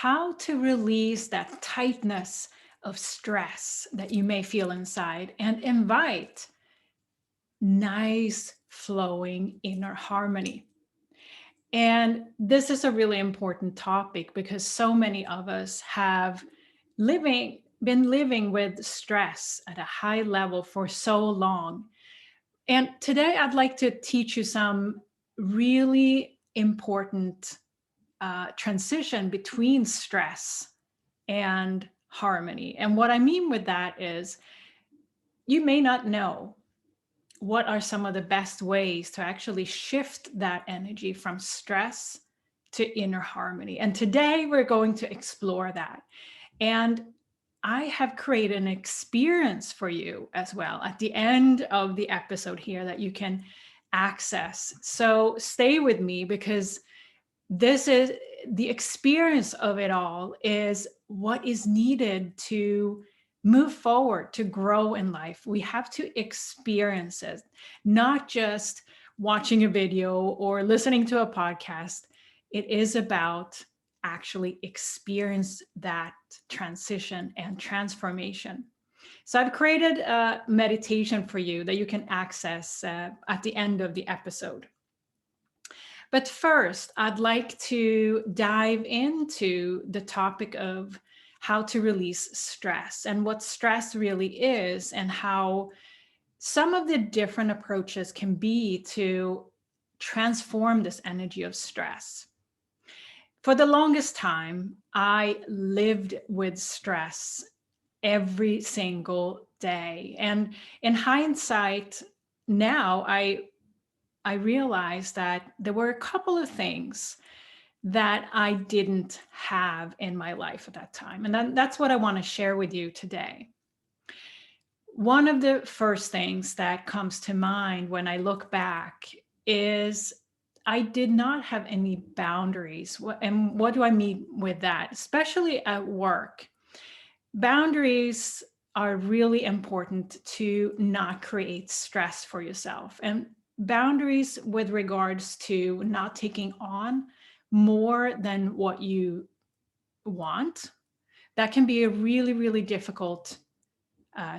how to release that tightness of stress that you may feel inside and invite nice flowing inner harmony. And this is a really important topic because so many of us have been living with stress at a high level for so long. And today I'd like to teach you some really important transition between stress and harmony. And what I mean with that is you may not know what are some of the best ways to actually shift that energy from stress to inner harmony. And today we're going to explore that. And I have created an experience for you as well at the end of the episode here that you can access. So stay with me because this is the experience of it all is what is needed to move forward, to grow in life. We have to experience it, not just watching a video or listening to a podcast. It is about actually experience that transition and transformation. So I've created a meditation for you that you can access at the end of the episode. But first, I'd like to dive into the topic of how to release stress and what stress really is, and how some of the different approaches can be to transform this energy of stress. For the longest time, I lived with stress every single day. And in hindsight, now I realized that there were a couple of things that I didn't have in my life at that time. And that's what I want to share with you today. One of the first things that comes to mind when I look back is I did not have any boundaries. And what do I mean with that? Especially at work. Boundaries are really important to not create stress for yourself. And boundaries with regards to not taking on more than what you want, that can be a really, really difficult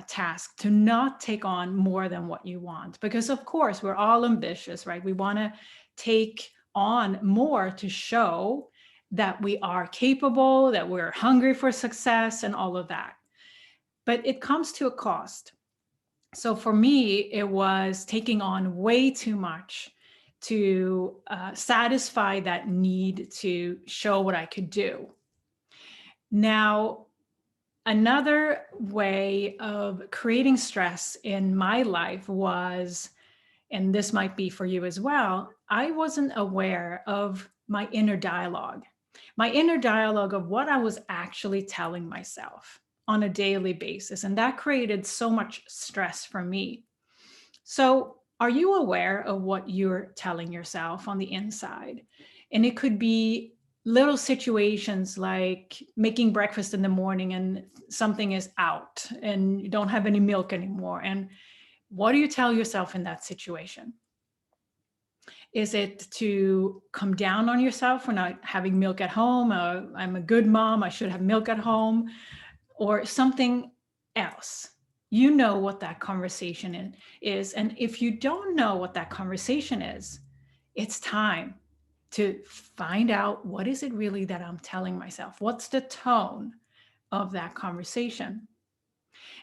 task, to not take on more than what you want. Because, of course, we're all ambitious, right? We want to take on more to show that we are capable, that we're hungry for success, and all of that. But it comes to a cost. So for me, it was taking on way too much to satisfy that need to show what I could do. Now, another way of creating stress in my life was, and this might be for you as well, I wasn't aware of my inner dialogue of what I was actually telling myself on a daily basis. And that created so much stress for me. So, are you aware of what you're telling yourself on the inside? And it could be little situations like making breakfast in the morning and something is out and you don't have any milk anymore. And what do you tell yourself in that situation? Is it to come down on yourself for not having milk at home? I'm a good mom, I should have milk at home, or something else? You know what that conversation is. And if you don't know what that conversation is, it's time to find out, what is it really that I'm telling myself? What's the tone of that conversation?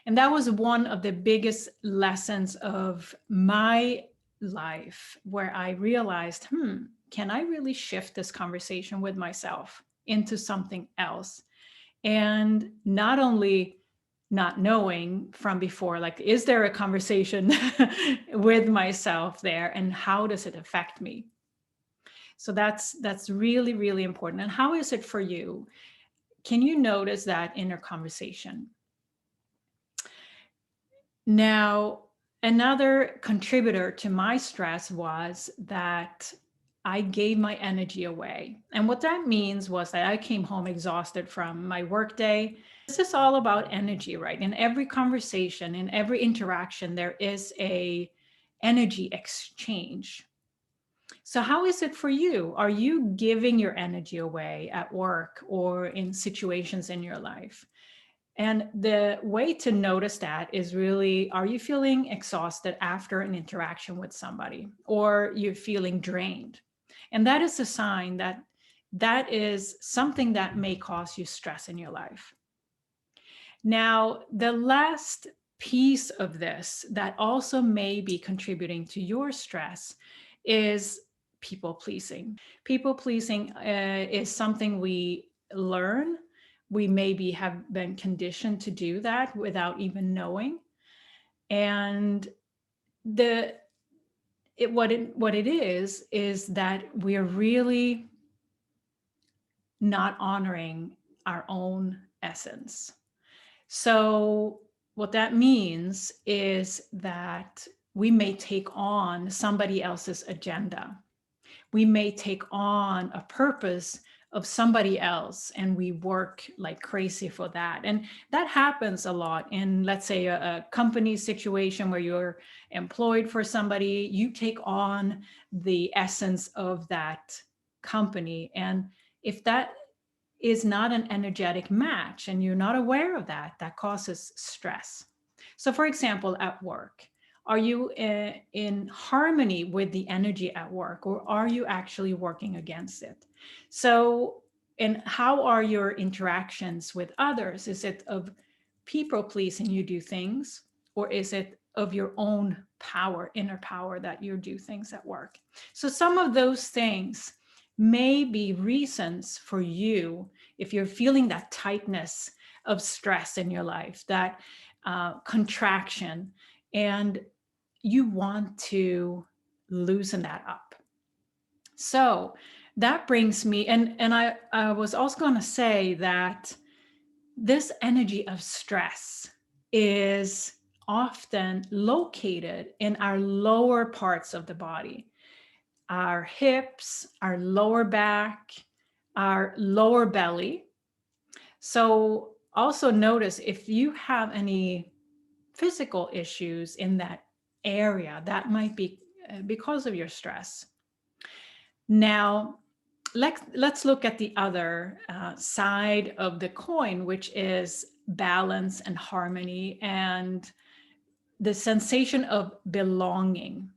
And that was one of the biggest lessons of my life, where I realized, can I really shift this conversation with myself into something else? And not only not knowing from before, like, is there a conversation with myself there, and how does it affect me? So that's really, really important. And how is it for you? Can you notice that inner conversation? Now, another contributor to my stress was that I gave my energy away. And what that means was that I came home exhausted from my workday. This is all about energy, right? In every conversation, in every interaction, there is a energy exchange. So, how is it for you? Are you giving your energy away at work or in situations in your life? And the way to notice that is really, are you feeling exhausted after an interaction with somebody, or you're feeling drained? And that is a sign that that is something that may cause you stress in your life. Now, the last piece of this that also may be contributing to your stress is people pleasing. People pleasing is something we learn. We maybe have been conditioned to do that without even knowing. And the what it is that we're really not honoring our own essence. So, what that means is that we may take on somebody else's agenda. We may take on a purpose of somebody else, and we work like crazy for that. And that happens a lot in, let's say, a company situation where you're employed for somebody. You take on the essence of that company. And if that is not an energetic match and you're not aware of that, that causes stress. So, for example, at work, are you in harmony with the energy at work, or are you actually working against it? So, and how are your interactions with others? Is it of people pleasing you do things, or is it of your own power, inner power, that you do things at work? So, some of those things may be reasons for you, if you're feeling that tightness of stress in your life, that contraction, and you want to loosen that up. So that brings me, and I was also going to say that this energy of stress is often located in our lower parts of the body, our hips, our lower back, our lower belly. So also notice if you have any physical issues in that area, that might be because of your stress. Now, let's look at the other side of the coin, which is balance and harmony and the sensation of belonging.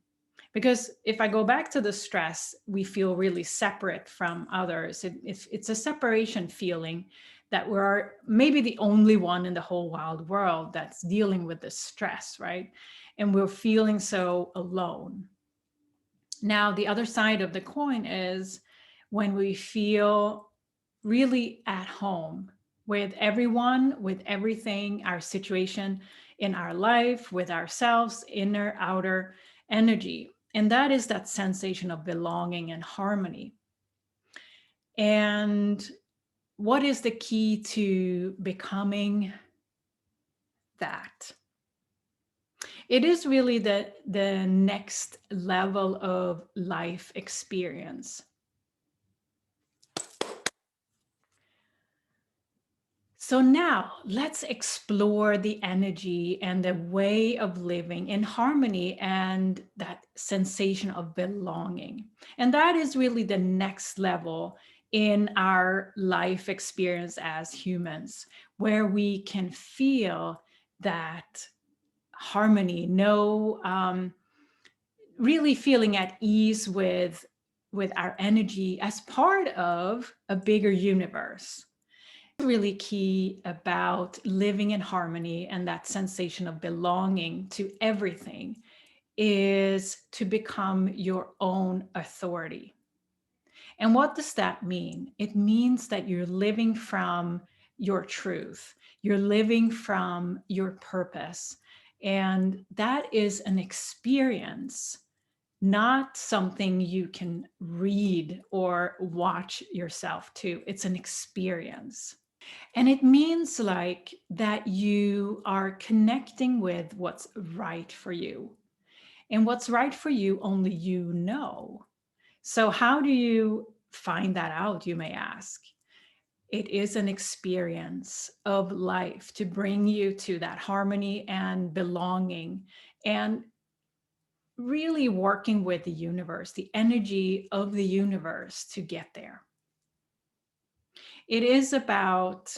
Because if I go back to the stress, we feel really separate from others. It's a separation feeling that we're maybe the only one in the whole wild world that's dealing with the stress, right? And we're feeling so alone. Now, the other side of the coin is when we feel really at home with everyone, with everything, our situation in our life, with ourselves, inner, outer energy. And that is that sensation of belonging and harmony. And what is the key to becoming that? It is really the next level of life experience. So now let's explore the energy and the way of living in harmony and that sensation of belonging. And that is really the next level in our life experience as humans, where we can feel that harmony, really feeling at ease with our energy as part of a bigger universe. Really key about living in harmony and that sensation of belonging to everything is to become your own authority. And what does that mean? It means that you're living from your truth, you're living from your purpose. And that is an experience, not something you can read or watch yourself to. It's an experience. And it means like that you are connecting with what's right for you. And what's right for you, only you know. So, how do you find that out, you may ask? It is an experience of life to bring you to that harmony and belonging. And really working with the universe, the energy of the universe to get there. It is about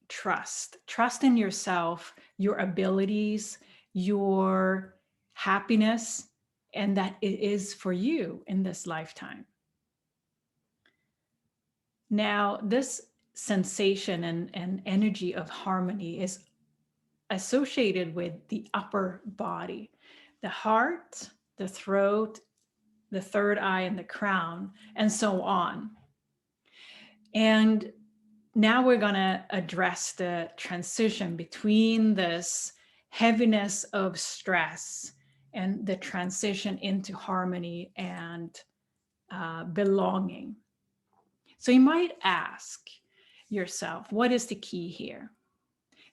trust in yourself, your abilities, your happiness, and that it is for you in this lifetime. Now, this sensation and energy of harmony is associated with the upper body, the heart, the throat, the third eye, and the crown, and so on. And now we're going to address the transition between this heaviness of stress and the transition into harmony and belonging. So you might ask yourself, what is the key here?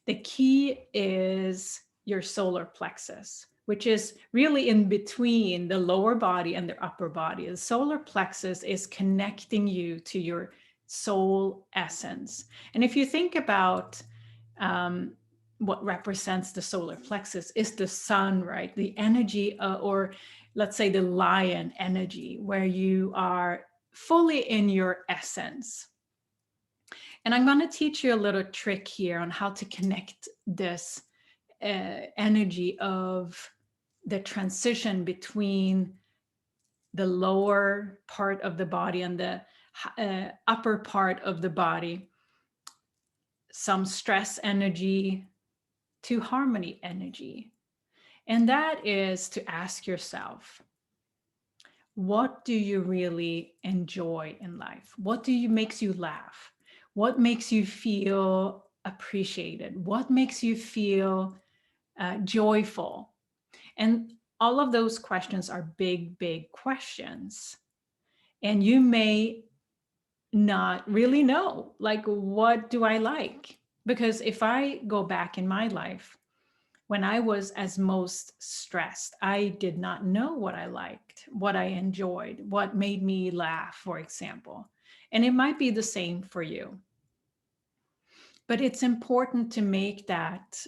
The key is your solar plexus, which is really in between the lower body and the upper body. The solar plexus is connecting you to your soul essence. And if you think about what represents the solar plexus is the sun, right? The energy, or let's say the lion energy, where you are fully in your essence. And I'm going to teach you a little trick here on how to connect this energy of the transition between the lower part of the body and the upper part of the body, some stress energy to harmony energy. And that is to ask yourself, what do you really enjoy in life? What makes you laugh? What makes you feel appreciated? What makes you feel joyful? And all of those questions are big, big questions. And you may not really know, like, what do I like? Because if I go back in my life, when I was as most stressed, I did not know what I liked, what I enjoyed, what made me laugh, for example. And it might be the same for you. But it's important to make that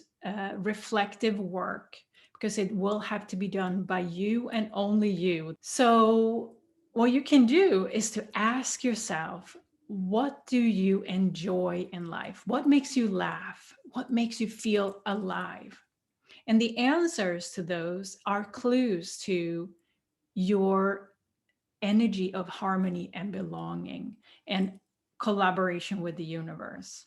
reflective work, because it will have to be done by you and only you. So what you can do is to ask yourself, what do you enjoy in life? What makes you laugh? What makes you feel alive? And the answers to those are clues to your energy of harmony and belonging and collaboration with the universe.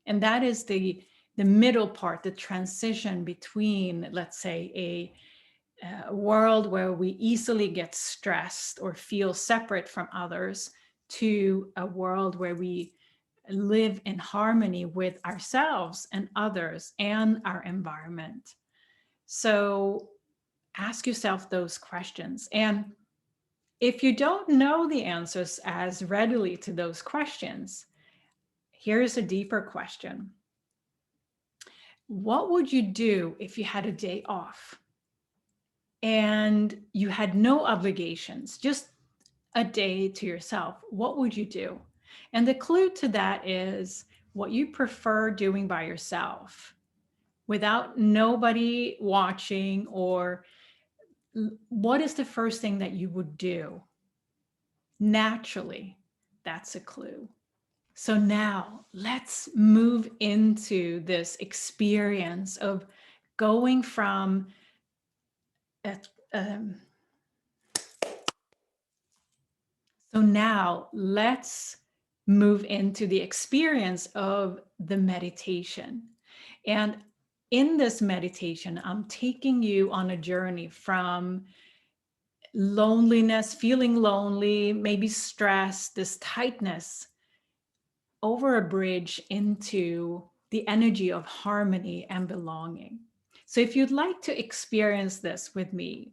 And that is the middle part, the transition between, let's say, a world where we easily get stressed or feel separate from others, to a world where we live in harmony with ourselves and others and our environment. So ask yourself those questions. And if you don't know the answers as readily to those questions, here's a deeper question. What would you do if you had a day off and you had no obligations, just a day to yourself? What would you do? And the clue to that is what you prefer doing by yourself without nobody watching, or what is the first thing that you would do naturally? That's a clue. So now let's move into this experience of going from so now let's move into the experience of the meditation. And in this meditation, I'm taking you on a journey from loneliness, feeling lonely, maybe stress, this tightness, over a bridge into the energy of harmony and belonging. So if you'd like to experience this with me,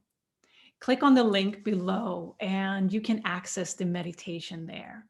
click on the link below and you can access the meditation there.